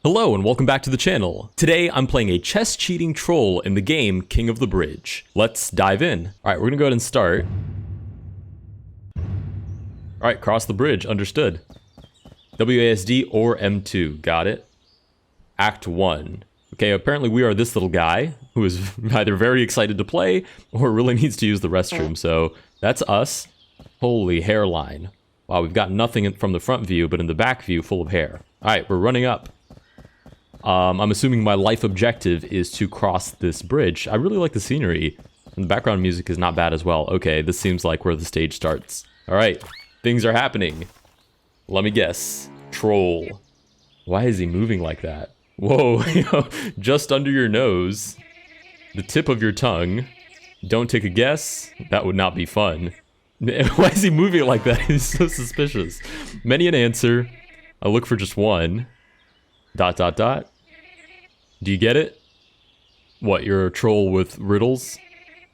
Hello and welcome back to the channel. Today I'm playing a chess cheating troll in the game King of the Bridge. Let's dive in. Alright, we're gonna go ahead and start. Alright, cross the bridge, understood. WASD or M2, got it. Act 1. Okay, apparently we are this little guy who is either very excited to play or really needs to use the restroom, so that's us. Holy hairline. Wow, we've got nothing from the front view, but in the back view full of hair. Alright, we're running up. I'm assuming my life objective is to cross this bridge. I really like the scenery, and the background music is not bad as well. Okay, this seems like where the stage starts. Alright, things are happening. Let me guess. Troll. Why is he moving like that? Whoa, just under your nose. The tip of your tongue. Don't take a guess. That would not be fun. Why is he moving like that? He's so suspicious. Many an answer. I look for just one. ... Do you get it? What, you're a troll with riddles?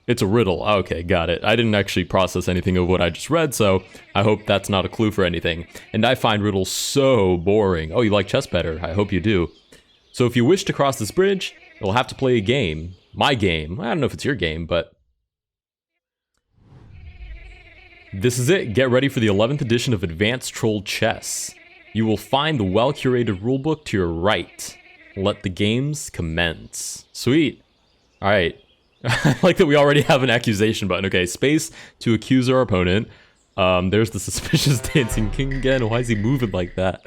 It's a riddle. Okay, got it. I didn't actually process anything of what I just read, so I hope that's not a clue for anything. And I find riddles so boring. Oh, you like chess better. I hope you do. So if you wish to cross this bridge, you'll have to play a game. My game. I don't know if it's your game, but... This is it. Get ready for the 11th edition of Advanced Troll Chess. You will find the well-curated rulebook to your right. Let the games commence. Sweet. Alright. I like that we already have an accusation button. Okay, space to accuse our opponent. There's the suspicious dancing king again. Why is he moving like that?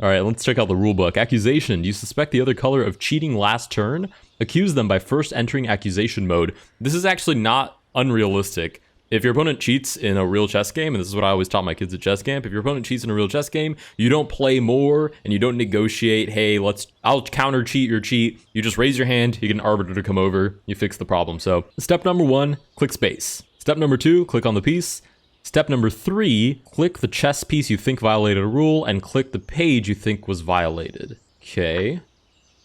Alright, let's check out the rulebook. Accusation. You suspect the other color of cheating last turn? Accuse them by first entering accusation mode. This is actually not unrealistic. If your opponent cheats in a real chess game, and this is what I always taught my kids at chess camp, if your opponent cheats in a real chess game, you don't play more, and you don't negotiate, hey, I'll counter cheat your cheat. You just raise your hand, you get an arbiter to come over, you fix the problem. So, step number 1, click space. Step number 2, click on the piece. Step number 3, click the chess piece you think violated a rule, and click the page you think was violated. Okay.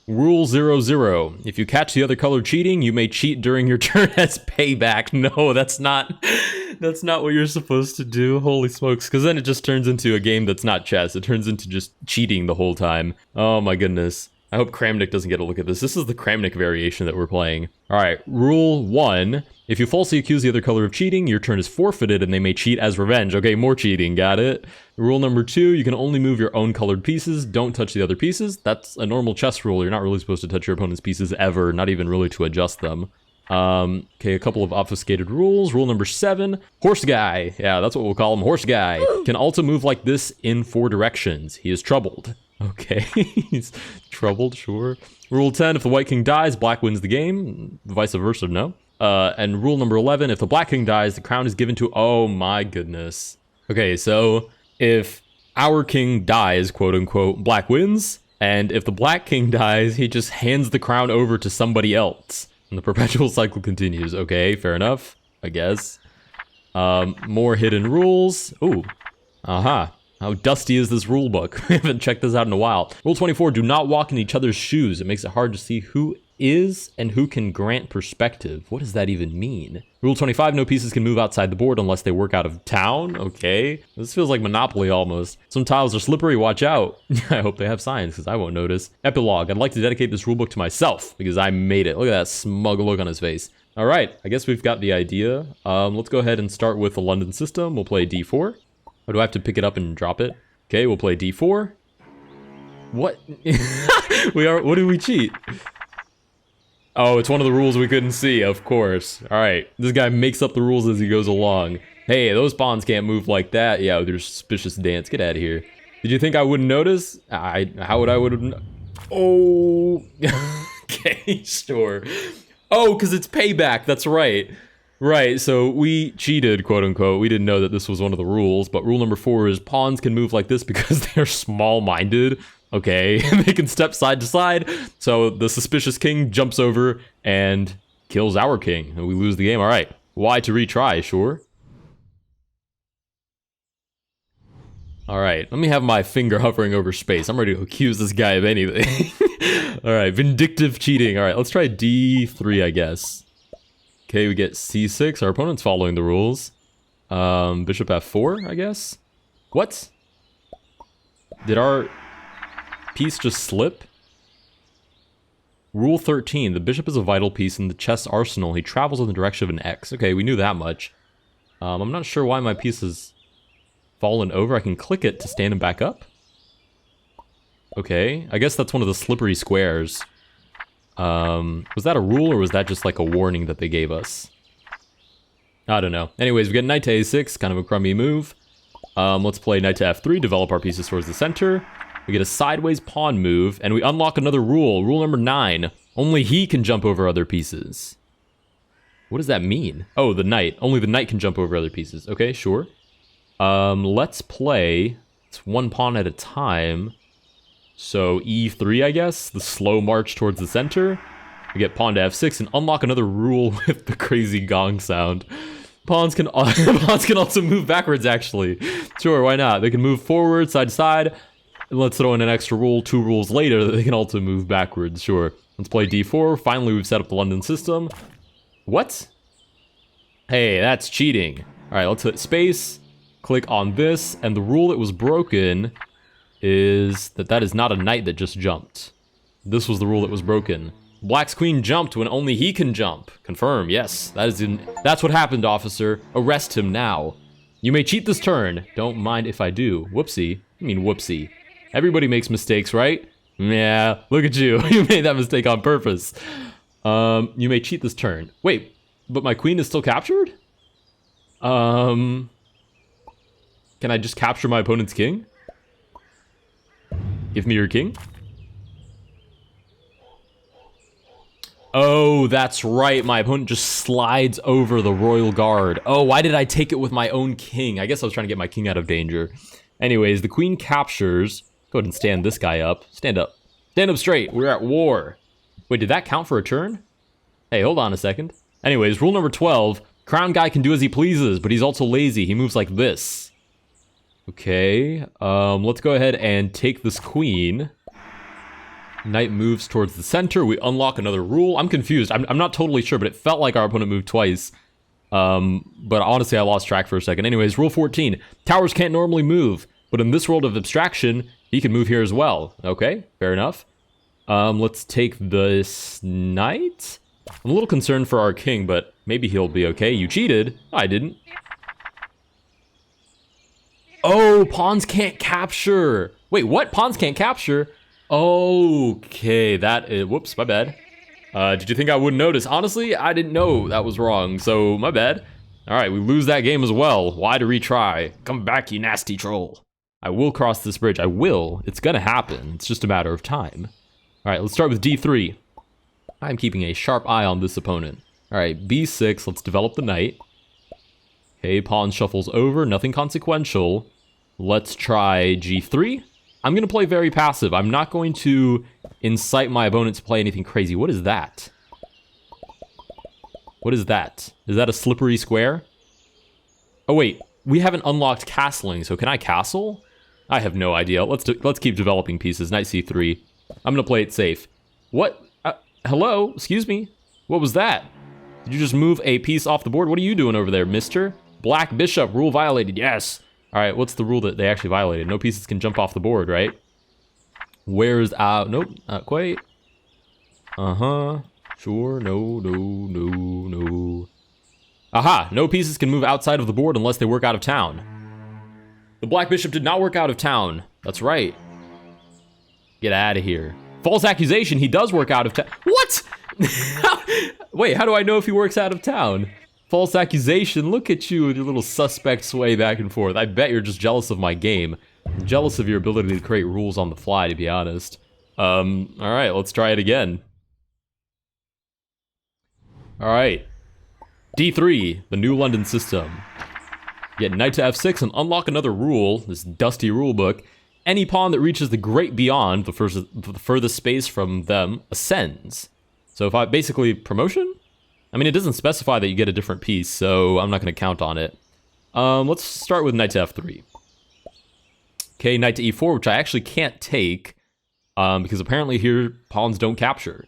Rule 00. If you catch the other color cheating, you may cheat during your turn as payback. No, that's not what you're supposed to do. Holy smokes. Because then it just turns into a game that's not chess. It turns into just cheating the whole time. Oh my goodness. I hope Kramnik doesn't get a look at this. This is the Kramnik variation that we're playing. Alright, rule 1. If you falsely accuse the other color of cheating, your turn is forfeited and they may cheat as revenge. Okay, more cheating, got it. Rule number 2, you can only move your own colored pieces. Don't touch the other pieces. That's a normal chess rule. You're not really supposed to touch your opponent's pieces ever, not even really to adjust them. Okay, a couple of obfuscated rules. Rule number 7, horse guy. Yeah, that's what we'll call him, horse guy. Can also move like this in 4 directions. He is troubled. Okay, he's troubled, sure. Rule 10, if the white king dies, black wins the game. Vice versa, no. And rule number 11, if the black king dies, the crown is given to... Oh my goodness. Okay, so if our king dies, quote unquote, black wins. And if the black king dies, he just hands the crown over to somebody else. And the perpetual cycle continues. Okay, fair enough, I guess. More hidden rules. Ooh, aha. How dusty is this rule book? We haven't checked this out in a while. Rule 24, do not walk in each other's shoes. It makes it hard to see who is and who can grant perspective. What does that even mean? Rule 25, no pieces can move outside the board unless they work out of town. Okay. This feels like Monopoly almost. Some tiles are slippery, watch out. I hope they have signs because I won't notice. Epilogue, I'd like to dedicate this rulebook to myself because I made it. Look at that smug look on his face. All right, I guess we've got the idea. Let's go ahead and start with the London system. We'll play D4. Or do I have to pick it up and drop it? Okay, we'll play D4. What? What did we cheat? Oh, it's one of the rules we couldn't see, of course. Alright, this guy makes up the rules as he goes along. Hey, those pawns can't move like that. Yeah, with your suspicious dance. Get out of here. Did you think I wouldn't notice? How would I would have... Oh. Okay, sure. Oh, because it's payback. That's right. Right, so we cheated, quote unquote. We didn't know that this was one of the rules, but rule number 4 is pawns can move like this because they're small-minded. Okay, they can step side to side, so the suspicious king jumps over and kills our king, and we lose the game. All right, why to retry, sure. All right, let me have my finger hovering over space. I'm ready to accuse this guy of anything. All right, vindictive cheating. All right, let's try D3, I guess. Okay, we get C6. Our opponent's following the rules. Bishop F4, I guess. What? Did our piece just slip? Rule 13. The bishop is a vital piece in the chess arsenal. He travels in the direction of an X. Okay, we knew that much. I'm not sure why my piece has fallen over. I can click it to stand him back up. Okay, I guess that's one of the slippery squares. Was that a rule or was that just like a warning that they gave us? I don't know. Anyways, we get knight to a6, kind of a crummy move. Let's play knight to f3, develop our pieces towards the center. We get a sideways pawn move, and we unlock another rule. Rule number 9. Only he can jump over other pieces. What does that mean? Oh, the knight. Only the knight can jump over other pieces. Okay, sure. Let's play. It's one pawn at a time. So e3, I guess. The slow march towards the center. We get pawn to f6 and unlock another rule with the crazy gong sound. Pawns can also move backwards, actually. Sure, why not? They can move forward, side to side. And let's throw in an extra rule 2 rules later that they can also move backwards. Sure. Let's play d4. Finally, we've set up the London system. What? Hey, that's cheating. All right, let's hit space. Click on this. And the rule that was broken is that is not a knight that just jumped. This was the rule that was broken. Black's queen jumped when only he can jump. Confirm, yes. That's what happened, officer. Arrest him now. You may cheat this turn. Don't mind if I do. Whoopsie. I mean whoopsie. Everybody makes mistakes, right? Yeah, look at you. You made that mistake on purpose. You may cheat this turn. Wait, but my queen is still captured? Can I just capture my opponent's king? Give me your king? Oh, that's right. My opponent just slides over the royal guard. Oh, why did I take it with my own king? I guess I was trying to get my king out of danger. Anyways, the queen captures. Go ahead and stand this guy up. Stand up. Stand up straight. We're at war. Wait, did that count for a turn? Hey, hold on a second. Anyways, rule number 12. Crown guy can do as he pleases, but he's also lazy. He moves like this. Okay. Let's go ahead and take this queen. Knight moves towards the center. We unlock another rule. I'm confused. I'm not totally sure, but it felt like our opponent moved twice. But honestly, I lost track for a second. Anyways, rule 14. Towers can't normally move, but in this world of abstraction, he can move here as well. Okay, fair enough. Let's take this knight. I'm a little concerned for our king, but maybe he'll be okay. You cheated. I didn't. Oh, pawns can't capture. Wait, what? Pawns can't capture? Okay, that is... Whoops, my bad. Did you think I wouldn't notice? Honestly, I didn't know that was wrong, so my bad. Alright, we lose that game as well. Why to retry? Come back, you nasty troll. I will cross this bridge. I will. It's gonna happen. It's just a matter of time. Alright, let's start with d3. I'm keeping a sharp eye on this opponent. Alright, b6. Let's develop the knight. Okay, pawn shuffles over. Nothing consequential. Let's try g3. I'm going to play very passive. I'm not going to incite my opponent to play anything crazy. What is that? What is that? Is that a slippery square? Oh, wait. We haven't unlocked castling, so can I castle? I have no idea. Let's keep developing pieces. Knight c3. I'm going to play it safe. What? Hello? Excuse me? What was that? Did you just move a piece off the board? What are you doing over there, mister? Black bishop. Rule violated. Yes. Alright, what's the rule that they actually violated? No pieces can jump off the board, right? Where's... nope, not quite. Uh-huh. Sure, no. Aha! No pieces can move outside of the board unless they work out of town. The black bishop did not work out of town. That's right. Get out of here. False accusation, he does work out of town. What?! Wait, how do I know if he works out of town? False accusation, look at you with your little suspect sway back and forth. I bet you're just jealous of my game. I'm jealous of your ability to create rules on the fly, to be honest. Alright, let's try it again. Alright. D3, the new London system. Get knight to f6 and unlock another rule, this dusty rule book. Any pawn that reaches the great beyond, the furthest space from them, ascends. So if I basically promotion? I mean, it doesn't specify that you get a different piece, so I'm not going to count on it. Let's start with knight to f3. Okay, knight to e4, which I actually can't take, because apparently here pawns don't capture.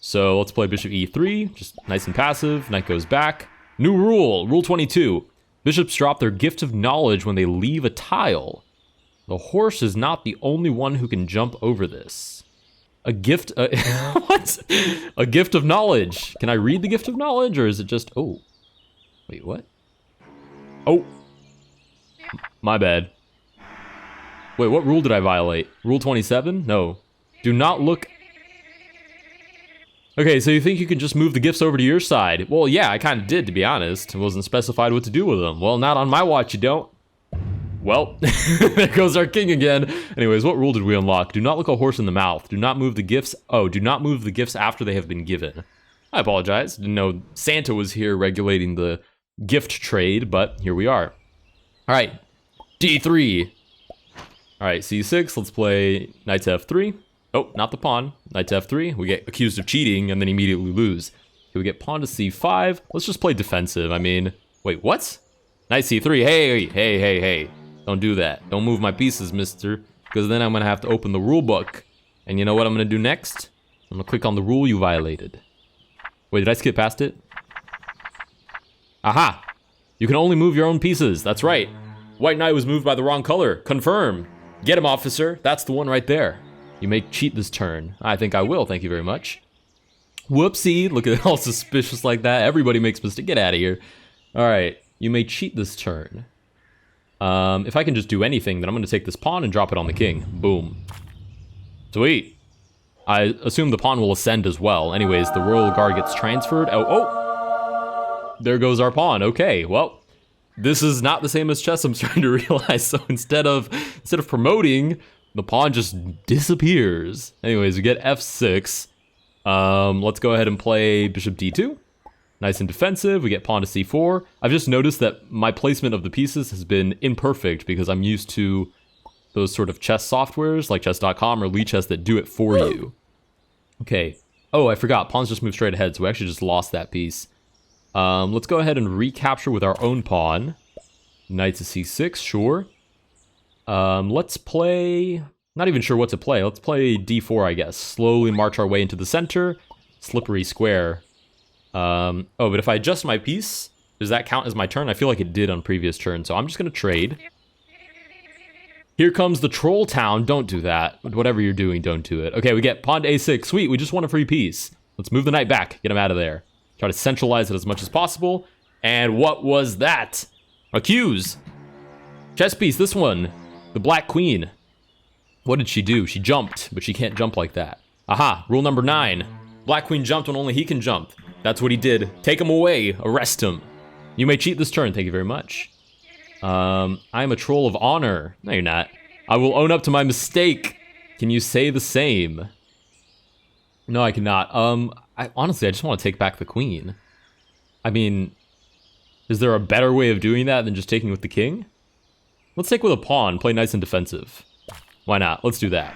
So let's play bishop e3, just nice and passive. Knight goes back. New rule, rule 22. Bishops drop their gift of knowledge when they leave a tile. The horse is not the only one who can jump over this. A gift, what? A gift of knowledge. Can I read the gift of knowledge, or is it just, oh. Wait, what? Oh. My bad. Wait, what rule did I violate? Rule 27? No. Do not look... Okay, so you think you can just move the gifts over to your side? Well, yeah, I kind of did, to be honest. It wasn't specified what to do with them. Well, not on my watch, you don't. Well, there goes our king again. Anyways, what rule did we unlock? Do not look a horse in the mouth. Do not move the gifts. Oh, do not move the gifts after they have been given. I apologize. Didn't know Santa was here regulating the gift trade, but here we are. All right, D3. All right, C6. Let's play knight to F3. Oh, not the pawn. Knight to F3. We get accused of cheating and then immediately lose. Okay, we get pawn to C5. Let's just play defensive. I mean, wait, what? Knight C3. Hey. Don't do that. Don't move my pieces, mister. Because then I'm going to have to open the rule book. And you know what I'm going to do next? I'm going to click on the rule you violated. Wait, did I skip past it? Aha! You can only move your own pieces. That's right. White knight was moved by the wrong color. Confirm. Get him, officer. That's the one right there. You may cheat this turn. I think I will. Thank you very much. Whoopsie. Look at it all suspicious like that. Everybody makes mistakes. Get out of here. All right. You may cheat this turn. If I can just do anything, then I'm going to take this pawn and drop it on the king. Boom. Sweet. I assume the pawn will ascend as well. Anyways, the royal guard gets transferred. Oh. There goes our pawn. Okay, well, this is not the same as chess, I'm starting to realize. So instead of promoting, the pawn just disappears. Anyways, we get F6. Let's go ahead and play bishop D2. Nice and defensive. We get pawn to C4. I've just noticed that my placement of the pieces has been imperfect because I'm used to those sort of chess softwares like chess.com or Lichess that do it for you. Okay. Oh, I forgot. Pawns just moved straight ahead, so we actually just lost that piece. Let's go ahead and recapture with our own pawn. Knight to C6, sure. Let's play... Not even sure what to play. Let's play D4, I guess. Slowly march our way into the center. Slippery square. Oh, but if I adjust my piece, does that count as my turn? I feel like it did on previous turns, so I'm just gonna trade. Here comes the troll town. Don't do that. Whatever you're doing, don't do it. Okay, we get pawn to A6. Sweet, we just won a free piece. Let's move the knight back. Get him out of there. Try to centralize it as much as possible. And what was that? Accuse. Chess piece, this one. The black queen. What did she do? She jumped, but she can't jump like that. Aha, rule number 9. Black queen jumped when only he can jump. That's what he did. Take him away. Arrest him. You may cheat this turn. Thank you very much. I am a troll of honor. No, you're not. I will own up to my mistake. Can you say the same? No, I cannot. Honestly, I just want to take back the queen. I mean, is there a better way of doing that than just taking with the king? Let's take with a pawn. Play nice and defensive. Why not? Let's do that.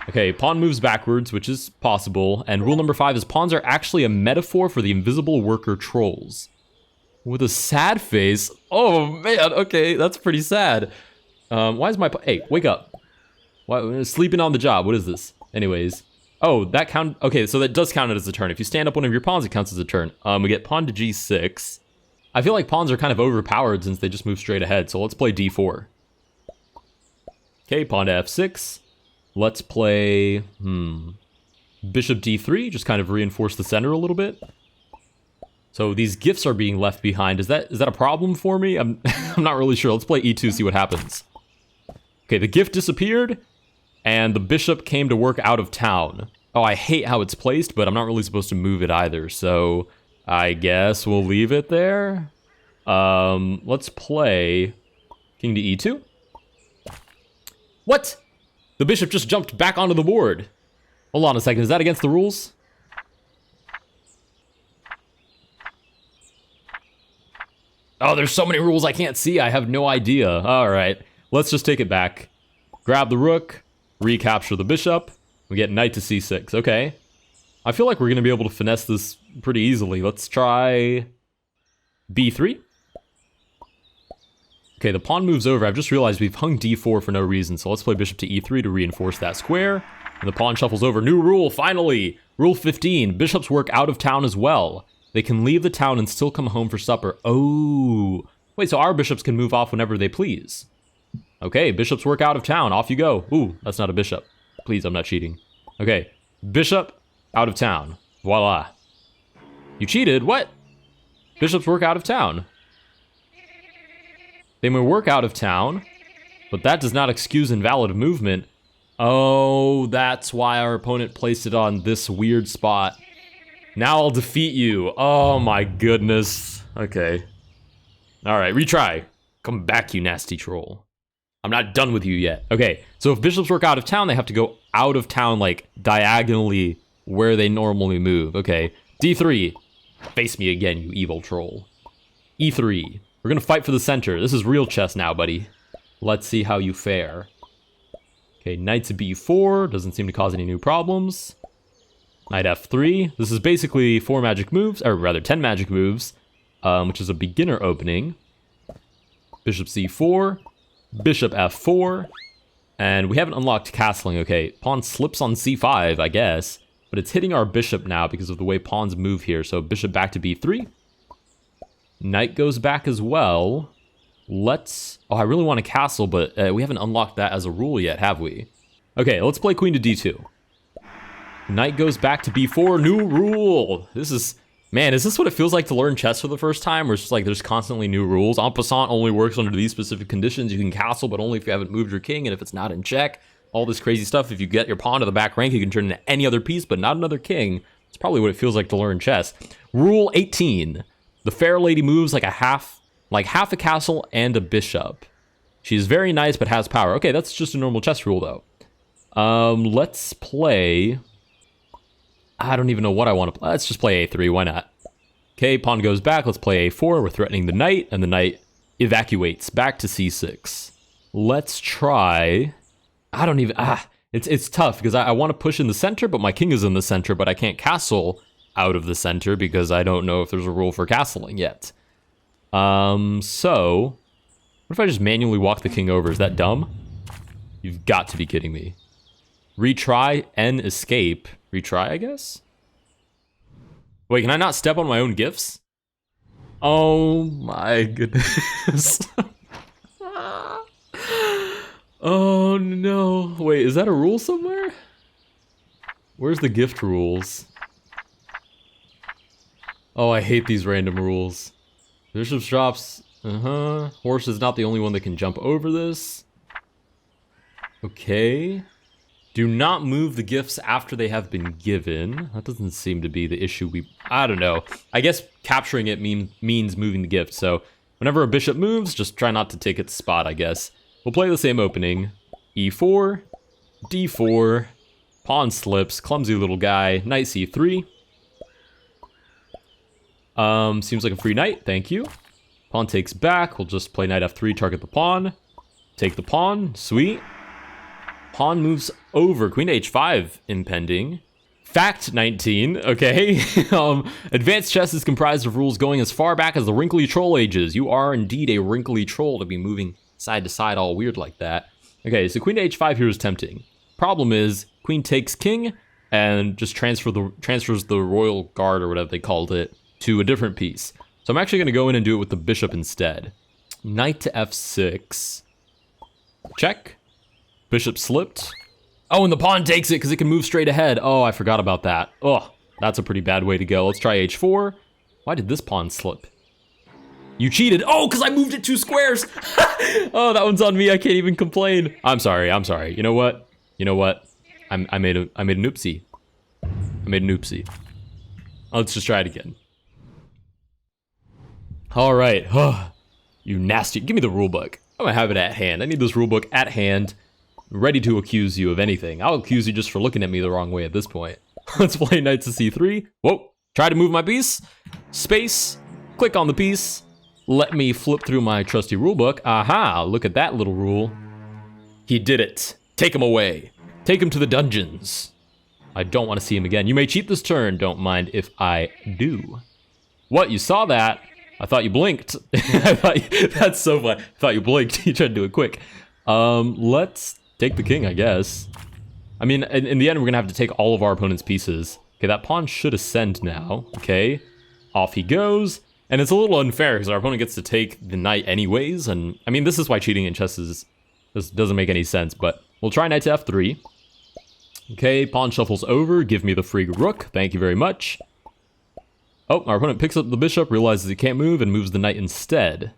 Okay, pawn moves backwards, which is possible. And rule number 5 is pawns are actually a metaphor for the invisible worker trolls. With a sad face. Oh, man. Okay, that's pretty sad. Why is my... Hey, wake up. Why, sleeping on the job. What is this? Anyways. Oh, that count... Okay, so that does count it as a turn. If you stand up one of your pawns, it counts as a turn. We get pawn to G6. I feel like pawns are kind of overpowered since they just move straight ahead. So let's play D4. Okay, pawn to F6. Let's play, bishop D3, just kind of reinforce the center a little bit. So these gifts are being left behind. Is that a problem for me? I'm not really sure. Let's play E2, see what happens. Okay, the gift disappeared, and the bishop came to work out of town. Oh, I hate how it's placed, but I'm not really supposed to move it either, so I guess we'll leave it there. Let's play king to E2. What? The bishop just jumped back onto the board. Hold on a second, is that against the rules? Oh, there's so many rules I can't see, I have no idea. Alright, let's just take it back. Grab the rook, recapture the bishop, we get knight to C6, okay. I feel like we're gonna be able to finesse this pretty easily. Let's try B3. Okay, the pawn moves over. I've just realized we've hung D4 for no reason, so let's play bishop to E3 to reinforce that square. And the pawn shuffles over. New rule, finally! Rule 15, bishops work out of town as well. They can leave the town and still come home for supper. Oh, wait, so our bishops can move off whenever they please. Okay, bishops work out of town. Off you go. Ooh, that's not a bishop. Please, I'm not cheating. Okay, bishop out of town. Voila. You cheated? What? Bishops work out of town. They may work out of town, but that does not excuse invalid movement. Oh, that's why our opponent placed it on this weird spot. Now I'll defeat you. Oh my goodness. Okay. Alright, retry. Come back, you nasty troll. I'm not done with you yet. Okay, so if bishops work out of town, they have to go out of town, like, diagonally where they normally move. Okay, D3. Face me again, you evil troll. E3. We're gonna fight for the center. This is real chess now, buddy. Let's see how you fare. Okay, knight to B4. Doesn't seem to cause any new problems. Knight F3. This is basically 4 magic moves, or rather 10 magic moves, which is a beginner opening. Bishop C4. Bishop F4. And we haven't unlocked castling. Okay, pawn slips on C5, I guess. But it's hitting our bishop now because of the way pawns move here. So bishop back to B3. Knight goes back as well. Let's... Oh, I really want a castle, but we haven't unlocked that as a rule yet, have we? Okay, let's play queen to D2. Knight goes back to B4. New rule! This is... Man, is this what it feels like to learn chess for the first time? Where it's just like there's constantly new rules. En passant only works under these specific conditions. You can castle, but only if you haven't moved your king and if it's not in check. All this crazy stuff. If you get your pawn to the back rank, you can turn into any other piece, but not another king. It's probably what it feels like to learn chess. Rule 18. The fair lady moves like half a castle and a bishop. She's very nice, but has power. Okay, that's just a normal chess rule, though. Let's play... I don't even know what I want to play. Let's just play A3. Why not? Okay, pawn goes back. Let's play A4. We're threatening the knight, and the knight evacuates back to C6. Let's try... I don't even... It's tough because I want to push in the center, but my king is in the center, but I can't castle out of the center because I don't know if there's a rule for castling yet. So... What if I just manually walk the king over? Is that dumb? You've got to be kidding me. Retry, N, escape. Retry, I guess? Wait, can I not step on my own gifts? Oh my goodness. Oh no. Wait, is that a rule somewhere? Where's the gift rules? Oh, I hate these random rules. Bishop drops. Horse is not the only one that can jump over this. Okay. Do not move the gifts after they have been given. That doesn't seem to be the issue I don't know. I guess capturing it means moving the gift. So whenever a bishop moves, just try not to take its spot, I guess. We'll play the same opening. E4, D4, pawn slips, clumsy little guy, knight C3. Seems like a free knight, thank you. Pawn takes back, we'll just play knight F3, target the pawn. Take the pawn, sweet. Pawn moves over. Queen to H5 impending. Fact 19, okay. Advanced chess is comprised of rules going as far back as the wrinkly troll ages. You are indeed a wrinkly troll to be moving side to side all weird like that. Okay, so queen to H5 here is tempting. Problem is, queen takes king and just transfers the royal guard or whatever they called it to a different piece. So I'm actually going to go in and do it with the bishop instead. Knight to F6. Check. Bishop slipped. Oh, and the pawn takes it because it can move straight ahead. Oh, I forgot about that. Oh, that's a pretty bad way to go. Let's try H4. Why did this pawn slip? You cheated. Oh, because I moved it 2 squares. Oh, that one's on me. I can't even complain. I'm sorry. You know what? I made an oopsie. Let's just try it again. All right. Oh, you nasty. Give me the rule book. I'm going to have it at hand. I need this rule book at hand. Ready to accuse you of anything. I'll accuse you just for looking at me the wrong way at this point. Let's play knight to C3. Whoa. Try to move my piece. Space. Click on the piece. Let me flip through my trusty rulebook. Aha, look at that little rule. He did it. Take him away. Take him to the dungeons. I don't want to see him again. You may cheat this turn. Don't mind if I do. What, you saw that? I thought you blinked. That's so funny. I thought you blinked. You tried to do it quick. Let's take the king, I guess. I mean, in the end, we're going to have to take all of our opponent's pieces. Okay, that pawn should ascend now. Okay, off he goes. And it's a little unfair because our opponent gets to take the knight anyways. And I mean, this is why cheating in chess this doesn't make any sense. But we'll try knight to F3. Okay, pawn shuffles over. Give me the free rook. Thank you very much. Oh, our opponent picks up the bishop, realizes he can't move, and moves the knight instead.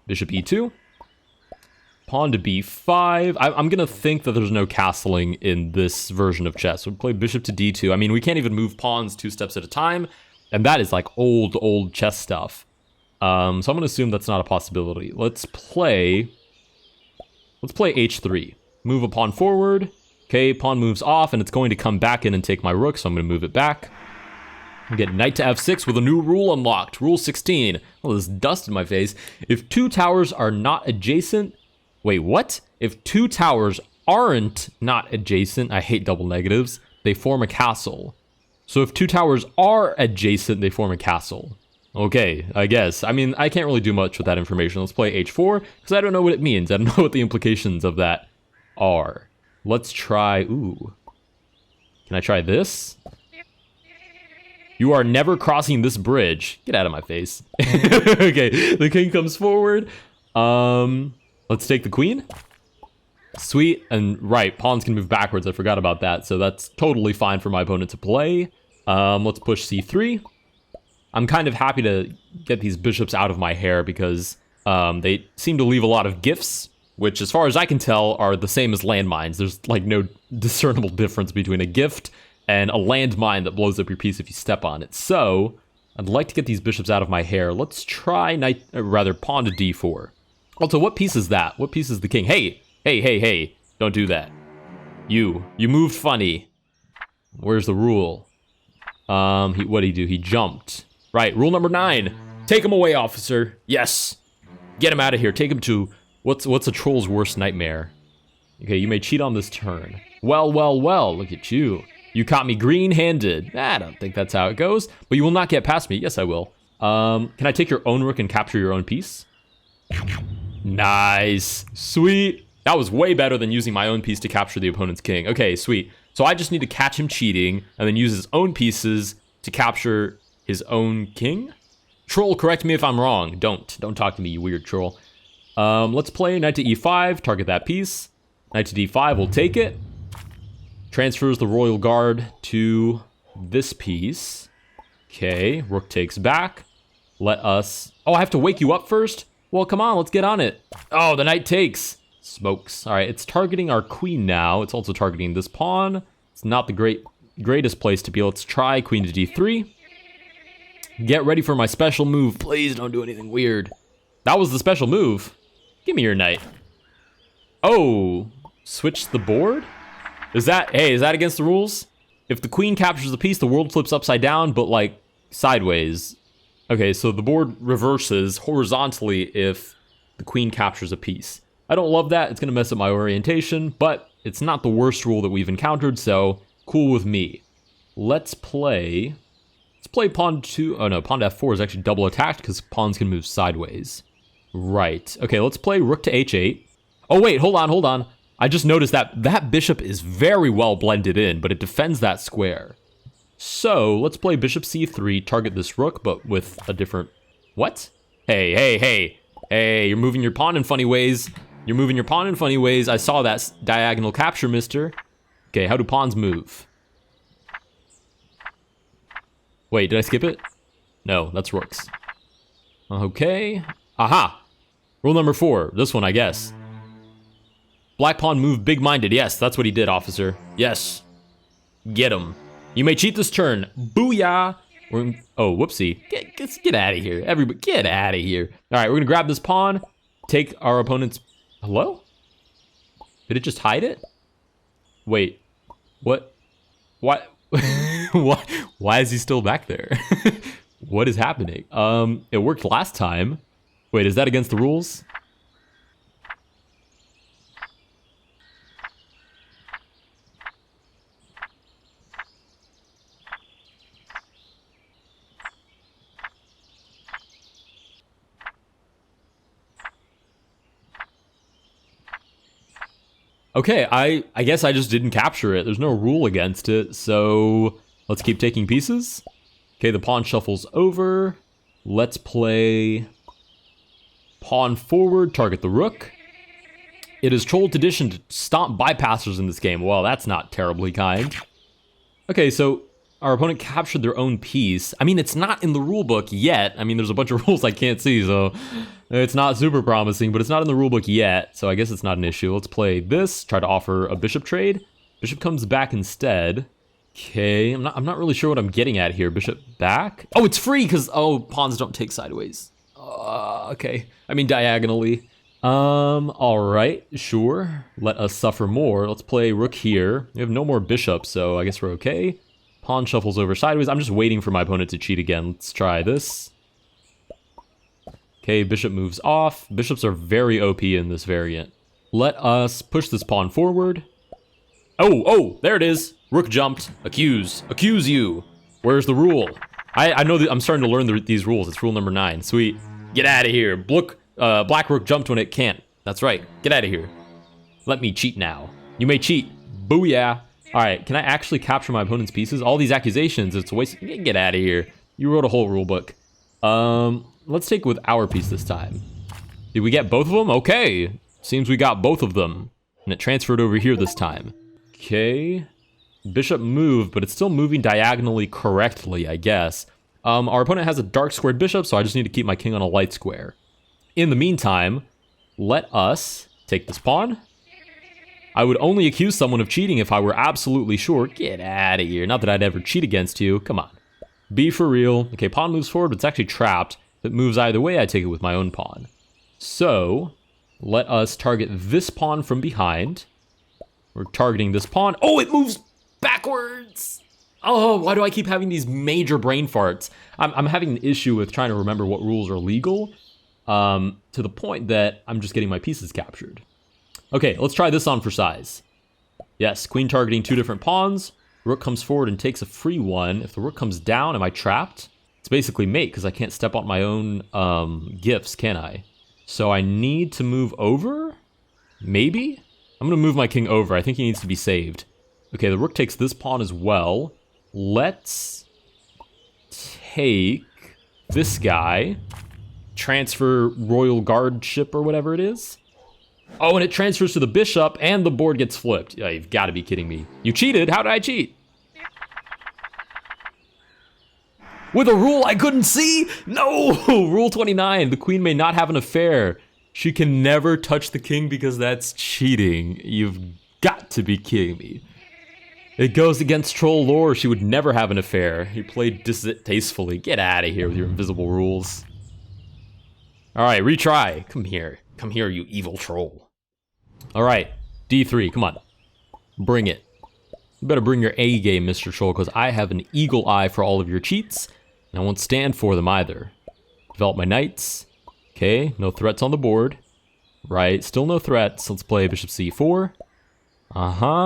Bishop e2. Pawn to b5. I'm going to think that there's no castling in this version of chess. We'll play bishop to d2. I mean, we can't even move pawns 2 steps at a time. And that is like old chess stuff. So I'm going to assume that's not a possibility. Let's play h3. Move a pawn forward. Okay, pawn moves off, and it's going to come back in and take my rook, so I'm going to move it back. I get knight to f6 with a new rule unlocked. Rule 16. Oh, there's dust in my face. If 2 towers are not adjacent... Wait, what? If 2 towers aren't not adjacent, I hate double negatives, they form a castle. So if 2 towers are adjacent, they form a castle. Okay, I guess. I mean, I can't really do much with that information. Let's play h4, because I don't know what it means. I don't know what the implications of that are. Let's try... Ooh. Can I try this? You are never crossing this bridge. Get out of my face. Okay, the king comes forward. Let's take the queen. Sweet. And right, pawns can move backwards. I forgot about that. So that's totally fine for my opponent to play. Let's push c3. I'm kind of happy to get these bishops out of my hair because they seem to leave a lot of gifts, which as far as I can tell are the same as landmines. There's like no discernible difference between a gift and a landmine that blows up your piece if you step on it. So I'd like to get these bishops out of my hair. Let's try pawn to d4. Also, what piece is that? What piece is the king? Hey, don't do that. You moved funny. Where's the rule? What did he do? He jumped. Right, rule number 9. Take him away, officer. Yes. Get him out of here. Take him to what's a troll's worst nightmare. Okay, you may cheat on this turn. Well, look at you. You caught me green-handed. I don't think that's how it goes, but you will not get past me. Yes, I will. Can I take your own rook and capture your own piece? Nice. Sweet. That was way better than using my own piece to capture the opponent's king. Okay, sweet. So I just need to catch him cheating and then use his own pieces to capture his own king? Troll, correct me if I'm wrong. Don't talk to me, you weird troll. Let's play knight to e5, target that piece. Knight to d5, we'll take it. Transfers the royal guard to this piece. Okay, rook takes back. Let us... Oh, I have to wake you up first? Well, come on, let's get on it. Oh, the knight takes. Smokes. All right, it's targeting our queen now. It's also targeting this pawn. It's not the greatest place to be. Let's try queen to d3. Get ready for my special move. Please don't do anything weird. That was the special move. Give me your knight. Oh, switch the board? Is that against the rules? If the queen captures the piece, the world flips upside down, but like sideways. Okay, so the board reverses horizontally if the queen captures a piece. I don't love that. It's going to mess up my orientation, but it's not the worst rule that we've encountered, so cool with me. Let's play pawn to... Oh no, pawn to f4 is actually double attacked because pawns can move sideways. Right. Okay, let's play rook to h8. Oh wait, hold on. I just noticed that bishop is very well blended in, but it defends that square. So let's play bishop c3, target this rook, but with a different... What? Hey, you're moving your pawn in funny ways. I saw that diagonal capture, mister. Okay, how do pawns move? Wait, did I skip it? No, that's rooks. Okay. Aha! Rule number 4. This one, I guess. Black pawn moved big-minded. Yes, that's what he did, officer. Yes. Get him. You may cheat this turn. Booyah! Oh, whoopsie. Get out of here. Everybody, get out of here. All right, we're going to grab this pawn. Take our opponent's... Hello? Did it just hide it? Wait. What? What? Why is he still back there? What is happening? It worked last time. Wait, is that against the rules? Okay, I guess I just didn't capture it. There's no rule against it, so let's keep taking pieces. Okay, the pawn shuffles over. Let's play pawn forward, target the rook. It is troll tradition to stomp bypassers in this game. Well, that's not terribly kind. Okay, so our opponent captured their own piece. I mean, it's not in the rulebook yet. I mean, there's a bunch of rules I can't see, so it's not super promising, but it's not in the rulebook yet, so I guess it's not an issue. Let's play this, try to offer a bishop trade. Bishop comes back instead. Okay, I'm not really sure what I'm getting at here. Bishop back. Oh, it's free because, oh, pawns don't take sideways. Okay, I mean diagonally. All right, sure. Let us suffer more. Let's play rook here. We have no more bishops, so I guess we're okay. Pawn shuffles over sideways. I'm just waiting for my opponent to cheat again. Let's try this. Okay, bishop moves off. Bishops are very OP in this variant. Let us push this pawn forward. Oh, there it is. Rook jumped. Accuse you. Where's the rule? I know that I'm starting to learn these rules. It's rule number 9. Sweet. Get out of here. Black rook jumped when it can't. That's right. Get out of here. Let me cheat now. You may cheat. Booyah. All right, can I actually capture my opponent's pieces? All these accusations, it's a waste. Get out of here. You wrote a whole rule book. Let's take it with our piece this time. Did we get both of them? Okay. Seems we got both of them. And it transferred over here this time. Okay. Bishop moved, but it's still moving diagonally correctly, I guess. Our opponent has a dark squared bishop, so I just need to keep my king on a light square. In the meantime, let us take this pawn. I would only accuse someone of cheating if I were absolutely sure. Get out of here. Not that I'd ever cheat against you. Come on. Be for real. Okay, pawn moves forward, but it's actually trapped. If it moves either way, I take it with my own pawn. So, let us target this pawn from behind. We're targeting this pawn. Oh, it moves backwards! Oh, why do I keep having these major brain farts? I'm having an issue with trying to remember what rules are legal, to the point that I'm just getting my pieces captured. Okay, let's try this on for size. Yes, queen targeting 2 different pawns. Rook comes forward and takes a free one. If the rook comes down, am I trapped? It's basically mate, because I can't step on my own gifts, can I? So I need to move over? Maybe? I'm going to move my king over. I think he needs to be saved. Okay, the rook takes this pawn as well. Let's take this guy. Transfer royal guardship or whatever it is. Oh, and it transfers to the bishop, and the board gets flipped. Yeah, you've got to be kidding me. You cheated? How did I cheat? With a rule I couldn't see? No! Rule 29, the queen may not have an affair. She can never touch the king because that's cheating. You've got to be kidding me. It goes against troll lore. She would never have an affair. You played distastefully. Get out of here with your invisible rules. All right, retry. Come here. Come here, you evil troll. All right, D3, come on. Bring it. You better bring your A game, Mr. Troll, because I have an eagle eye for all of your cheats, and I won't stand for them either. Develop my knights. Okay, no threats on the board. Right, still no threats. Let's play bishop c4.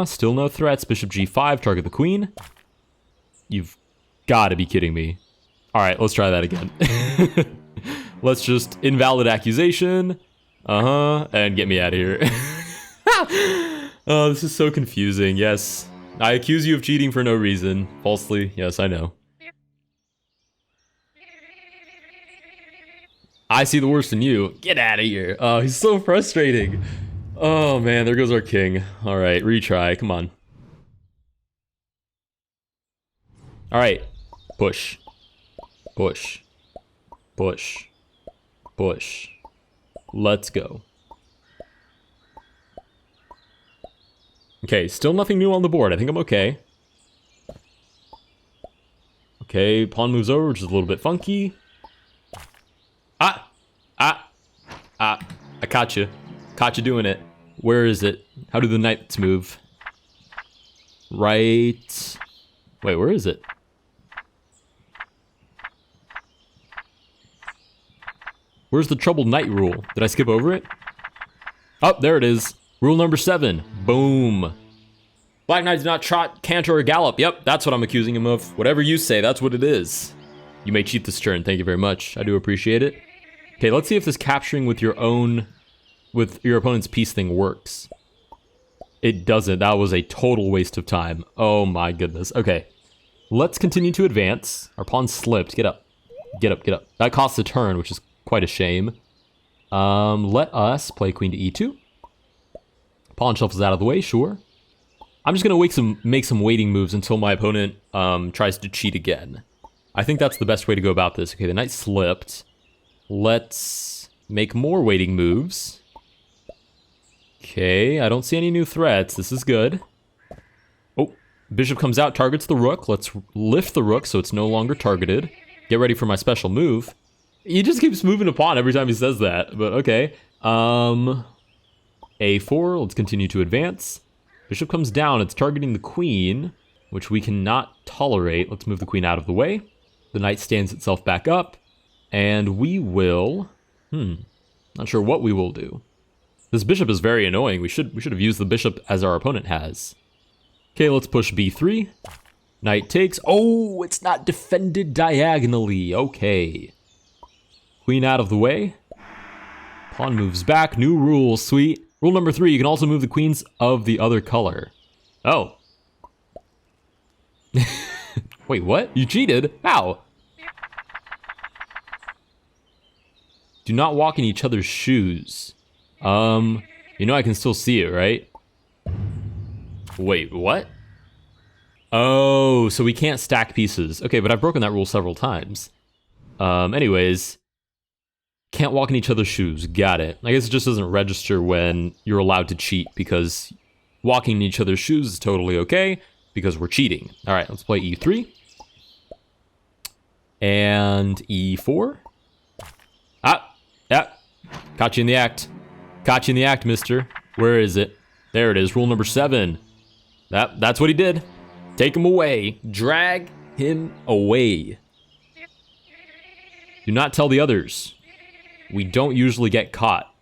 Still no threats. Bishop g5, target the queen. You've got to be kidding me. All right, let's try that again. Let's just invalid accusation. And get me out of here. Oh, this is so confusing. Yes, I accuse you of cheating for no reason. Falsely. Yes, I know. I see the worst in you. Get out of here. Oh, he's so frustrating. Oh, man, there goes our king. All right, retry. Come on. All right. Push. Push. Push. Push. Let's go. Okay, still nothing new on the board. I think I'm okay. Okay, pawn moves over, which is a little bit funky. I caught you. Caught you doing it. Where is it? How do the knights move? Right. Wait, where is it? Where's the troubled knight rule? Did I skip over it? Oh, there it is. Rule number 7. Boom. Black knight does not trot, canter, or gallop. Yep, that's what I'm accusing him of. Whatever you say, that's what it is. You may cheat this turn. Thank you very much. I do appreciate it. Okay, let's see if this capturing with your opponent's piece thing works. It doesn't. That was a total waste of time. Oh my goodness. Okay. Let's continue to advance. Our pawn slipped. Get up. Get up, get up. That costs a turn, which is quite a shame. Let us play queen to e2. Pawn shuffles out of the way, sure. I'm just going to make some waiting moves until my opponent tries to cheat again. I think that's the best way to go about this. Okay, the knight slipped. Let's make more waiting moves. Okay, I don't see any new threats. This is good. Oh, bishop comes out, targets the rook. Let's lift the rook so it's no longer targeted. Get ready for my special move. He just keeps moving a pawn every time he says that, but okay. A4, let's continue to advance. Bishop comes down, it's targeting the queen, which we cannot tolerate. Let's move the queen out of the way. The knight stands itself back up, and we will... not sure what we will do. This bishop is very annoying. We should have used the bishop as our opponent has. Okay, let's push b3. Knight takes. Oh, it's not defended diagonally. Okay. Queen out of the way. Pawn moves back. New rule, sweet. Rule number 3, you can also move the queens of the other color. Oh. Wait, what? You cheated? How? Do not walk in each other's shoes. You know I can still see it, right? Wait, what? Oh, so we can't stack pieces. Okay, but I've broken that rule several times. Anyways, can't walk in each other's shoes. Got it. I guess it just doesn't register when you're allowed to cheat, because walking in each other's shoes is totally okay because we're cheating. All right, let's play e3 and e4. Yeah, caught you in the act. Caught you in the act, mister. Where is it? There it is. Rule number 7. That's what he did. Take him away. Drag him away. Do not tell the others. We don't usually get caught.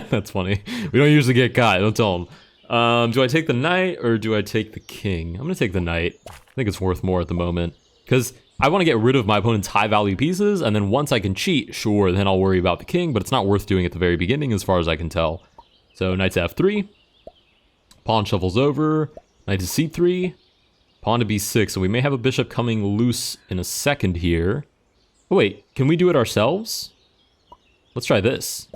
That's funny. We don't usually get caught. Don't tell them. Do I take the knight or do I take the king? I'm going to take the knight. I think it's worth more at the moment, because I want to get rid of my opponent's high value pieces, and then once I can cheat, sure, then I'll worry about the king, but it's not worth doing at the very beginning as far as I can tell. So knight to f3. Pawn shuffles over. Knight to c3. Pawn to b6. So we may have a bishop coming loose in a second here. Oh wait, can we do it ourselves? Let's try this.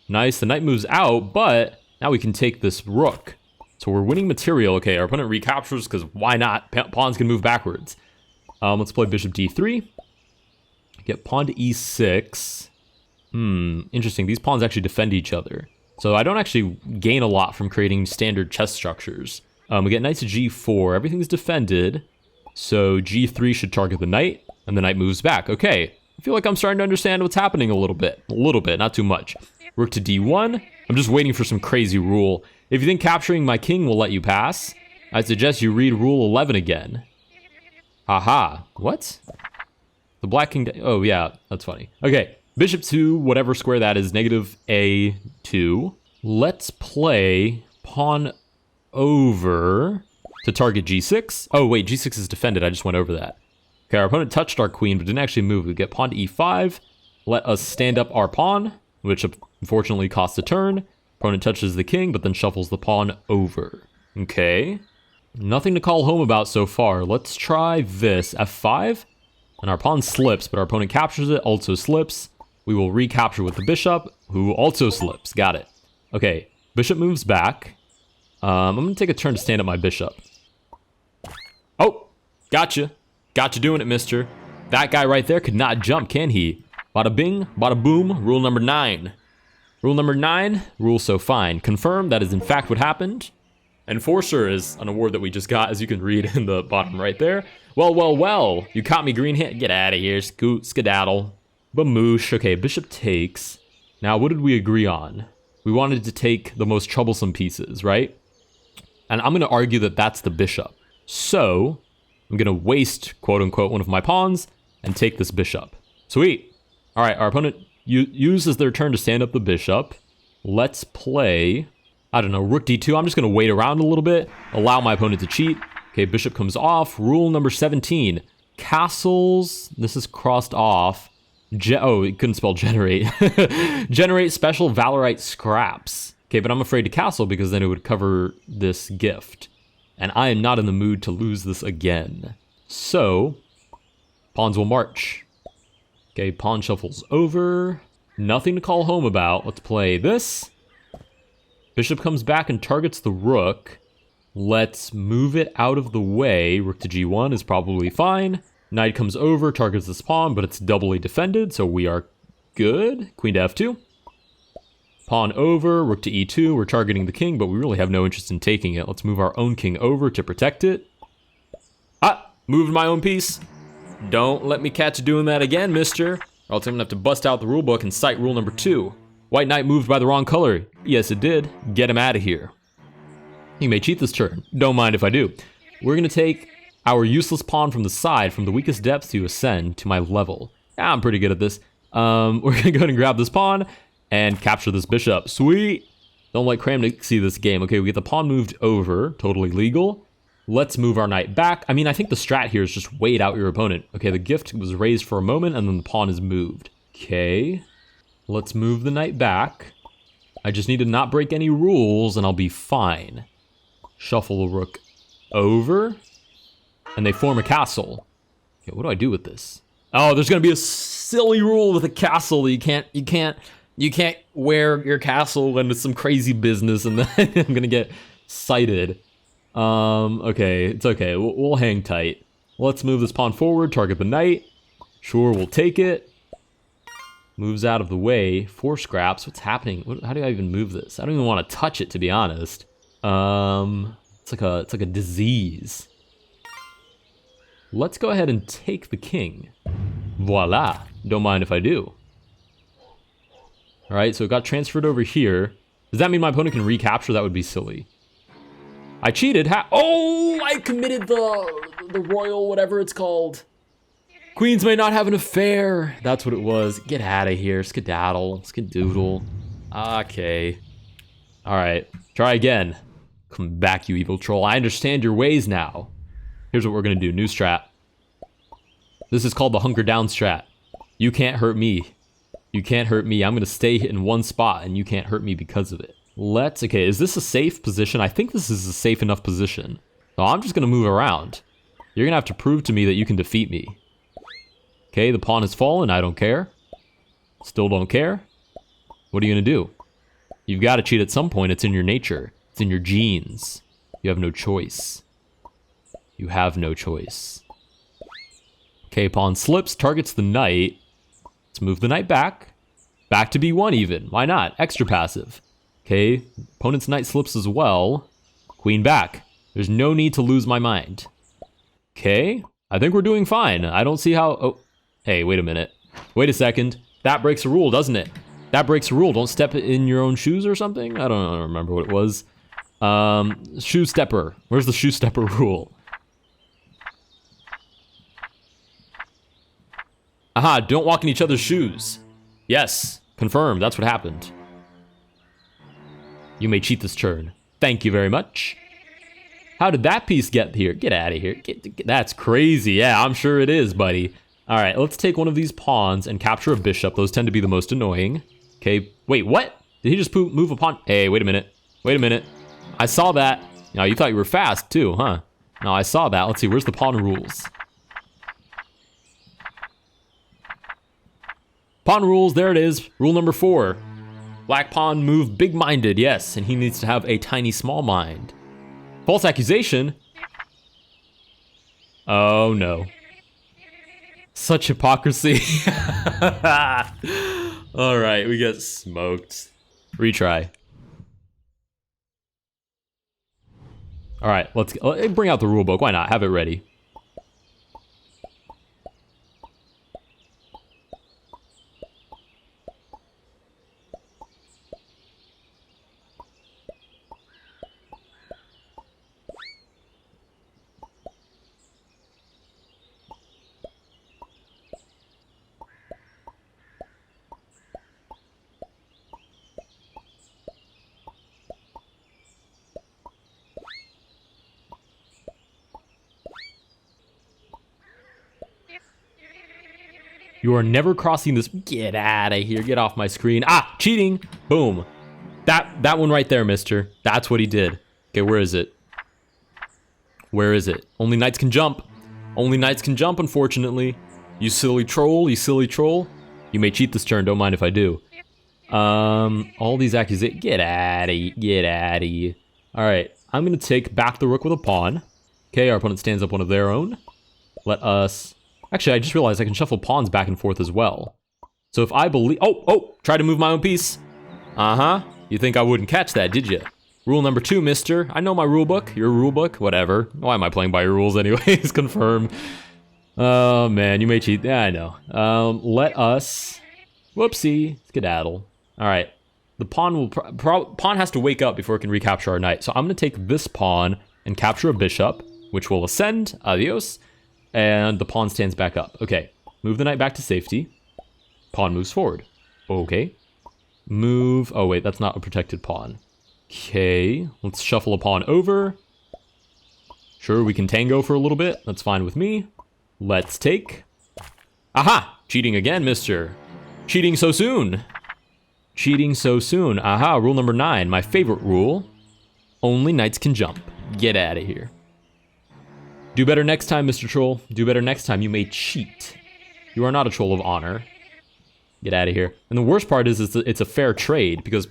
Nice, the knight moves out, but now we can take this rook. So we're winning material. Okay, our opponent recaptures, because why not? Pawns can move backwards. Let's play bishop d3. Get pawn to e6. Interesting. These pawns actually defend each other. So I don't actually gain a lot from creating standard chess structures. We get knight to g4. Everything's defended. So g3 should target the knight, and the knight moves back. Okay, I feel like I'm starting to understand what's happening a little bit. A little bit, not too much. Rook to d1. I'm just waiting for some crazy rule. If you think capturing my king will let you pass, I suggest you read rule 11 again. Haha. What? The black king... Oh, yeah, that's funny. Okay, bishop to whatever square that is, negative a2. Let's play pawn over to target g6. Oh, wait, g6 is defended. I just went over that. Okay, our opponent touched our queen, but didn't actually move. We get pawn to e5. Let us stand up our pawn, which unfortunately costs a turn. Opponent touches the king, but then shuffles the pawn over. Okay. Nothing to call home about so far. Let's try this. f5. And our pawn slips, but our opponent captures it, also slips. We will recapture with the bishop, who also slips. Got it. Okay, bishop moves back. I'm going to take a turn to stand up my bishop. Oh, gotcha. Gotcha doing it, mister. That guy right there could not jump, can he? Bada bing, bada boom. Rule number 9. Rule number 9, rule so fine. Confirm that is in fact what happened. Enforcer is an award that we just got, as you can read in the bottom right there. Well, well, well. You caught me, green hand. Get out of here, skedaddle. Bamoosh. Okay, bishop takes. Now, what did we agree on? We wanted to take the most troublesome pieces, right? And I'm going to argue that that's the bishop. So, I'm going to waste, quote-unquote, one of my pawns and take this bishop. Sweet. All right, our opponent uses their turn to stand up the bishop. Let's play, I don't know, rook d2. I'm just going to wait around a little bit, allow my opponent to cheat. Okay, bishop comes off. Rule number 17. Castles, this is crossed off. Oh, it couldn't spell generate. Generate special Valorite scraps. Okay, but I'm afraid to castle because then it would cover this gift. And I am not in the mood to lose this again. So, pawns will march. Okay, pawn shuffles over. Nothing to call home about. Let's play this. Bishop comes back and targets the rook. Let's move it out of the way. Rook to g1 is probably fine. Knight comes over, targets this pawn, but it's doubly defended, so we are good. Queen to f2. Pawn over, rook to e2. We're targeting the king, but we really have no interest in taking it. Let's move our own king over to protect it. Ah, moved my own piece. Don't let me catch you doing that again, mister. Or else I'm gonna have to bust out the rulebook and cite rule number 2. White knight moved by the wrong color. Yes, it did. Get him out of here. You may cheat this turn. Don't mind if I do. We're gonna take our useless pawn from the side, from the weakest depths to ascend to my level. Yeah, I'm pretty good at this. We're gonna go ahead and grab this pawn and capture this bishop. Sweet! Don't let Kramnik see this game. Okay, we get the pawn moved over. Totally legal. Let's move our knight back. I mean, I think the strat here is just wait out your opponent. Okay, the gift was raised for a moment, and then the pawn is moved. Okay. Let's move the knight back. I just need to not break any rules, and I'll be fine. Shuffle the rook over. And they form a castle. Okay, what do I do with this? Oh, there's gonna be a silly rule with a castle. You can't wear your castle into some crazy business, and then I'm gonna get cited. Okay, it's okay. We'll hang tight. Let's move this pawn forward, target the knight. Sure, we'll take it. Moves out of the way. 4 scraps. What's happening? How do I even move this? I don't even want to touch it, to be honest. It's like a disease. Let's go ahead and take the king. Voila. Don't mind if I do. Alright, so it got transferred over here. Does that mean my opponent can recapture? That would be silly. I cheated. Oh, I committed the royal whatever it's called. Queens may not have an affair. That's what it was. Get out of here. Skedaddle. Skedoodle. Okay. Alright. Try again. Come back, you evil troll. I understand your ways now. Here's what we're gonna do. New strat. This is called the hunker down strat. You can't hurt me. You can't hurt me. I'm gonna stay in one spot and you can't hurt me because of it. Okay, is this a safe position? I think this is a safe enough position. So I'm just gonna move around. You're gonna have to prove to me that you can defeat me. Okay, the pawn has fallen. I don't care. Still don't care. What are you gonna do? You've got to cheat at some point. It's in your nature. It's in your genes. You have no choice. You have no choice. Okay, pawn slips, targets the knight. Let's move the knight back. Back to b1 even. Why not? Extra passive. Okay, opponent's knight slips as well. Queen back. There's no need to lose my mind. Okay, I think we're doing fine. I don't see how... Oh, hey, wait a minute. Wait a second. That breaks a rule, doesn't it? That breaks a rule. Don't step in your own shoes or something? I don't remember what it was. Shoe stepper. Where's the shoe stepper rule? Aha, don't walk in each other's shoes. Yes, confirmed. That's what happened. You may cheat this turn. Thank you very much. How did that piece get here? Get out of here. That's crazy. Yeah, I'm sure it is, buddy. All right, let's take one of these pawns and capture a bishop. Those tend to be the most annoying. Okay, wait, what? Did he just move a pawn? Hey, wait a minute. Wait a minute. I saw that. Now, you thought you were fast, too, huh? No, I saw that. Let's see, where's the pawn rules? Pawn rules, there it is. Rule number 4. Black pawn move big-minded, yes, and he needs to have a tiny small mind. False accusation? Oh, no. Such hypocrisy. Alright, we get smoked. Retry. Alright, let's bring out the rulebook. Why not? Have it ready. You are never crossing this. Get out of here. Get off my screen. Ah, cheating. Boom. That one right there, mister. That's what he did. Okay, where is it? Where is it? Only knights can jump. Only knights can jump, unfortunately. You silly troll. You silly troll. You may cheat this turn. Don't mind if I do. All these accusations. Get out of here. Get out of here. All right. I'm going to take back the rook with a pawn. Okay, our opponent stands up one of their own. Let us... Actually, I just realized I can shuffle pawns back and forth as well. So if I believe... Oh, try to move my own piece. Uh-huh. You think I wouldn't catch that, did you? Rule number 2, mister. I know my rule book. Your rule book. Whatever. Why am I playing by your rules anyways? Confirm. Oh, man. You may cheat. Yeah, I know. Let us... Whoopsie. Skedaddle. All right. The pawn will... pawn has to wake up before it can recapture our knight. So I'm going to take this pawn and capture a bishop, which will ascend. Adios. And the pawn stands back up. Okay. Move the knight back to safety. Pawn moves forward. Okay. Move... Oh, wait. That's not a protected pawn. Okay. Let's shuffle a pawn over. Sure, we can tango for a little bit. That's fine with me. Let's take... Aha! Cheating again, mister. Cheating so soon. Cheating so soon. Aha, rule number 9. My favorite rule. Only knights can jump. Get out of here. Do better next time, Mr. Troll. Do better next time. You may cheat. You are not a troll of honor. Get out of here. And the worst part is it's a fair trade, because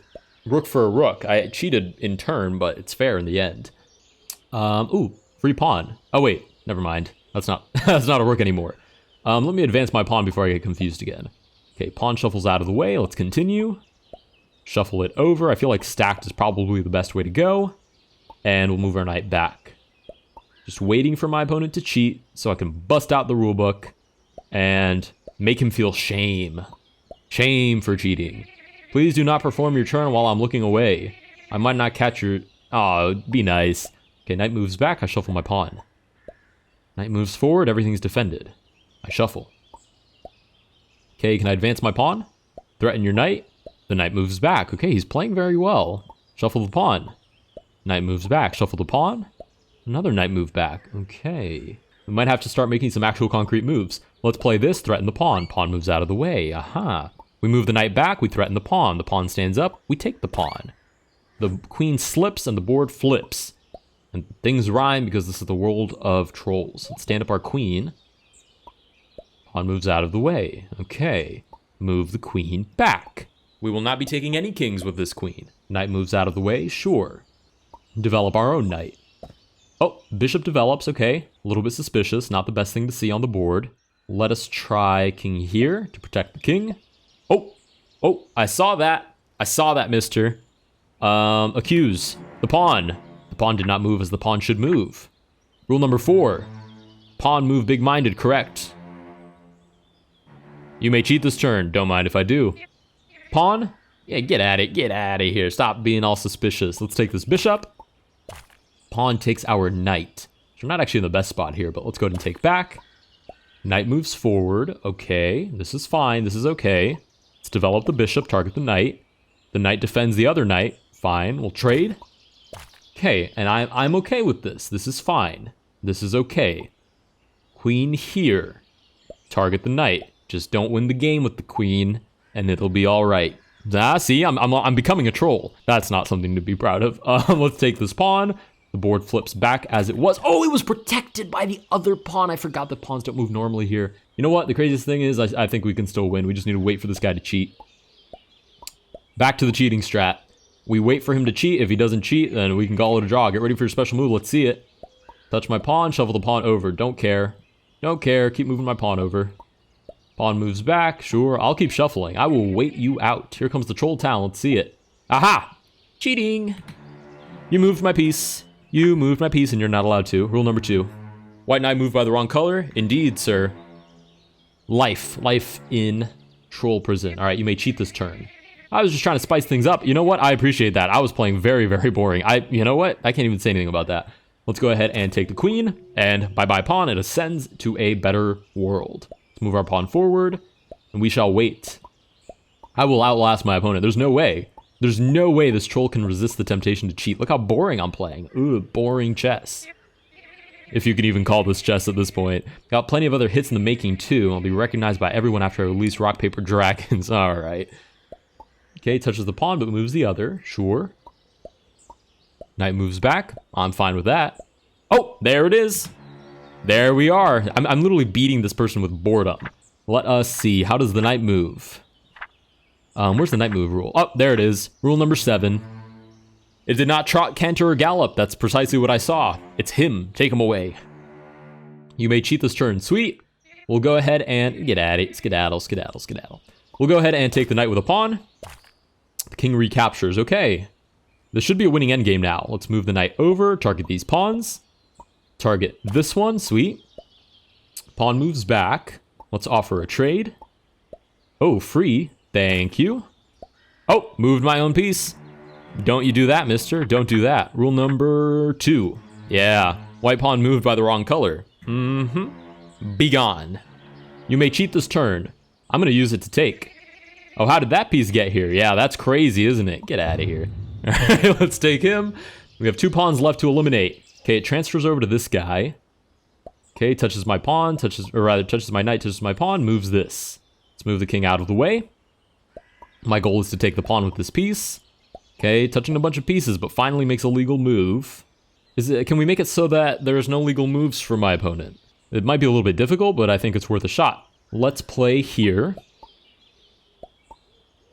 rook for a rook. I cheated in turn, but it's fair in the end. Ooh, free pawn. Oh, wait. Never mind. That's not that's not a rook anymore. Let me advance my pawn before I get confused again. Okay, pawn shuffles out of the way. Let's continue. Shuffle it over. I feel like stacked is probably the best way to go. And we'll move our knight back. Just waiting for my opponent to cheat so I can bust out the rulebook and make him feel shame. Shame for cheating. Please do not perform your turn while I'm looking away. I might not catch your... Oh, be nice. Okay, knight moves back. I shuffle my pawn. Knight moves forward. Everything's defended. I shuffle. Okay, can I advance my pawn? Threaten your knight. The knight moves back. Okay, he's playing very well. Shuffle the pawn. Knight moves back. Shuffle the pawn. Another knight move back. Okay. We might have to start making some actual concrete moves. Let's play this. Threaten the pawn. Pawn moves out of the way. Aha. We move the knight back. We threaten the pawn. The pawn stands up. We take the pawn. The queen slips and the board flips. And things rhyme because this is the world of trolls. Let's stand up our queen. Pawn moves out of the way. Okay. Move the queen back. We will not be taking any kings with this queen. Knight moves out of the way. Sure. Develop our own knight. Oh, bishop develops. Okay. A little bit suspicious. Not the best thing to see on the board. Let us try king here to protect the king. Oh, I saw that. I saw that, mister. Accuse. The pawn. The pawn did not move as the pawn should move. Rule number 4. Pawn move big-minded, correct. You may cheat this turn. Don't mind if I do. Pawn? Yeah, get at it. Get out of here. Stop being all suspicious. Let's take this bishop. Pawn takes our knight. So we're not actually in the best spot here, but let's go ahead and take back. Knight moves forward. Okay, this is fine. This is okay. Let's develop the bishop, target the knight. The knight defends the other knight. Fine, we'll trade. Okay, and I'm okay with this. This is fine. This is okay. Queen here. Target the knight. Just don't win the game with the queen, and it'll be all right. Ah, see, I'm becoming a troll. That's not something to be proud of. Let's take this pawn. The board flips back as it was. Oh, it was protected by the other pawn. I forgot that pawns don't move normally here. You know what? The craziest thing is I think we can still win. We just need to wait for this guy to cheat. Back to the cheating strat. We wait for him to cheat. If he doesn't cheat, then we can call it a draw. Get ready for your special move. Let's see it. Touch my pawn. Shuffle the pawn over. Don't care. Don't care. Keep moving my pawn over. Pawn moves back. Sure, I'll keep shuffling. I will wait you out. Here comes the troll town. Let's see it. Aha! Cheating! You moved my piece. You moved my piece and you're not allowed to. Rule number 2. White knight moved by the wrong color? Indeed, sir. Life. Life in troll prison. Alright, you may cheat this turn. I was just trying to spice things up. You know what? I appreciate that. I was playing very, very boring. You know what? I can't even say anything about that. Let's go ahead and take the queen. And bye-bye pawn. It ascends to a better world. Let's move our pawn forward. And we shall wait. I will outlast my opponent. There's no way. There's no way this troll can resist the temptation to cheat. Look how boring I'm playing. Ooh, boring chess. If you can even call this chess at this point. Got plenty of other hits in the making too. I'll be recognized by everyone after I release rock, paper, dragons. Alright. Okay, touches the pawn but moves the other. Sure. Knight moves back. I'm fine with that. Oh, there it is. There we are. I'm literally beating this person with boredom. Let us see. How does the knight move? Where's the knight move rule? Oh, there it is. Rule number 7. It did not trot, canter, or gallop. That's precisely what I saw. It's him. Take him away. You may cheat this turn. Sweet. We'll go ahead and get at it. Skedaddle, skedaddle, skedaddle. We'll go ahead and take the knight with a pawn. The king recaptures. Okay. This should be a winning endgame now. Let's move the knight over. Target these pawns. Target this one. Sweet. Pawn moves back. Let's offer a trade. Oh, free. Thank you. Oh, moved my own piece. Don't you do that, mister. Don't do that. Rule number 2. Yeah. White pawn moved by the wrong color. Be gone. You may cheat this turn. I'm going to use it to take. Oh, how did that piece get here? Yeah, that's crazy, isn't it? Get out of here. All right, let's take him. We have 2 pawns left to eliminate. Okay, it transfers over to this guy. Okay, touches my pawn, touches my knight, touches my pawn, moves this. Let's move the king out of the way. My goal is to take the pawn with this piece. Okay, touching a bunch of pieces, but finally makes a legal move. Can we make it so that there's no legal moves for my opponent? It might be a little bit difficult, but I think it's worth a shot. Let's play here.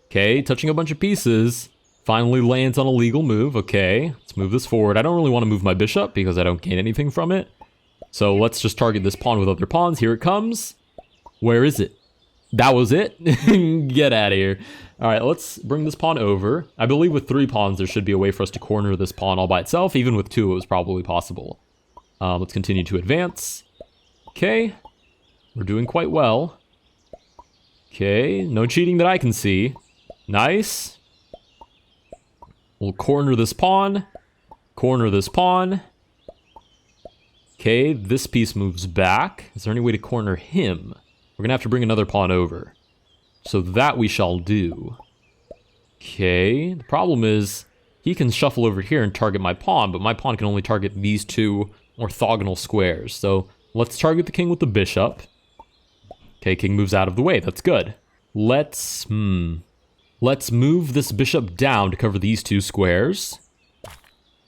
Okay, touching a bunch of pieces. Finally lands on a legal move. Okay, let's move this forward. I don't really want to move my bishop because I don't gain anything from it. So let's just target this pawn with other pawns. Here it comes. Where is it? That was it? Get out of here. All right, let's bring this pawn over. I believe with 3 pawns, there should be a way for us to corner this pawn all by itself. Even with 2, it was probably possible. Let's continue to advance. Okay, we're doing quite well. Okay, no cheating that I can see. Nice. We'll corner this pawn. Corner this pawn. Okay, this piece moves back. Is there any way to corner him? We're going to have to bring another pawn over. So that we shall do. Okay, the problem is he can shuffle over here and target my pawn, but my pawn can only target these 2 orthogonal squares. So let's target the king with the bishop. Okay, king moves out of the way. That's good. Let's move this bishop down to cover these 2 squares.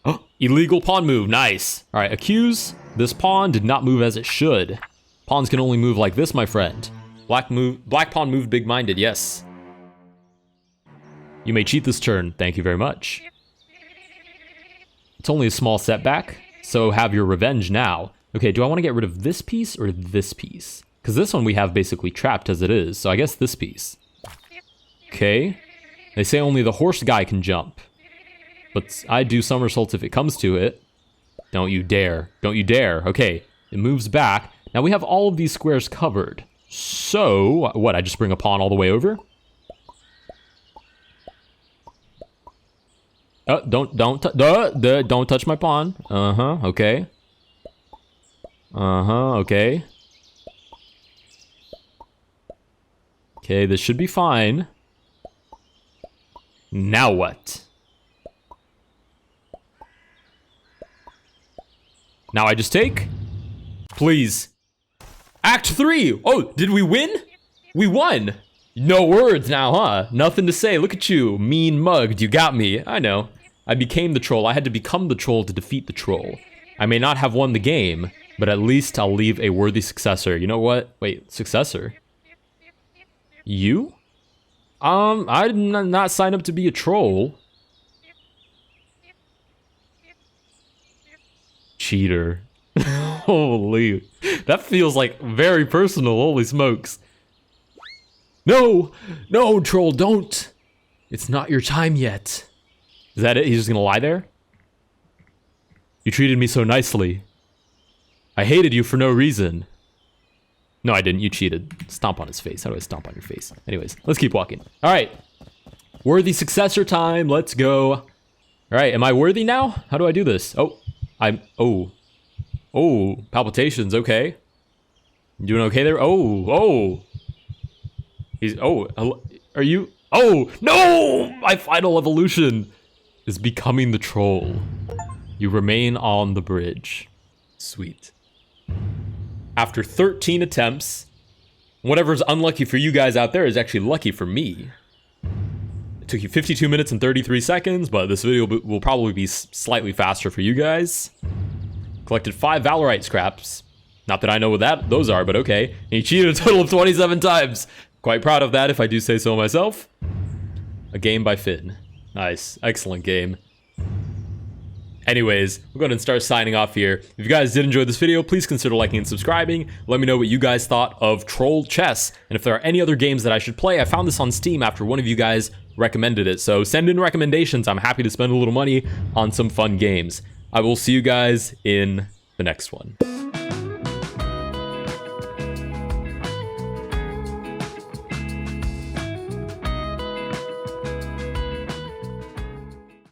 Oh, illegal pawn move. Nice. All right, accuse. This pawn did not move as it should. Pawns can only move like this, my friend. Black pawn moved big-minded, yes. You may cheat this turn. Thank you very much. It's only a small setback, so have your revenge now. Okay, do I want to get rid of this piece or this piece? Because this one we have basically trapped as it is, so I guess this piece. Okay. They say only the horse guy can jump. But I do somersaults if it comes to it. Don't you dare. Don't you dare. Okay, it moves back. Now we have all of these squares covered. So, what, I just bring a pawn all the way over? Don't touch my pawn. Okay. Okay. Okay, this should be fine. Now what? Now I just take? Please. Act 3! Oh, did we win? We won! No words now, huh? Nothing to say. Look at you. Mean mugged. You got me. I know. I became the troll. I had to become the troll to defeat the troll. I may not have won the game, but at least I'll leave a worthy successor. You know what? Wait, successor? You? I did not sign up to be a troll. Cheater. Holy. That feels like very personal. Holy smokes. No! No, troll, don't! It's not your time yet. Is that it? He's just gonna lie there? You treated me so nicely. I hated you for no reason. No, I didn't. You cheated. Stomp on his face. How do I stomp on your face? Anyways, let's keep walking. All right. Worthy successor time. Let's go. All right. Am I worthy now? How do I do this? Oh, oh, palpitations. Okay. You doing okay there? Oh. Are you? Oh, no! My final evolution is becoming the troll. You remain on the bridge. Sweet. After 13 attempts, whatever's unlucky for you guys out there is actually lucky for me. It took you 52 minutes and 33 seconds, but this video will probably be slightly faster for you guys. Collected 5 Valorite scraps. Not that I know what those are, but okay. And you cheated a total of 27 times. Quite proud of that, if I do say so myself. A game by Finn. Nice. Excellent game. Anyways, we'll go ahead and start signing off here. If you guys did enjoy this video, please consider liking and subscribing. Let me know what you guys thought of Troll Chess. And if there are any other games that I should play, I found this on Steam after one of you guys recommended it. So send in recommendations. I'm happy to spend a little money on some fun games. I will see you guys in the next one.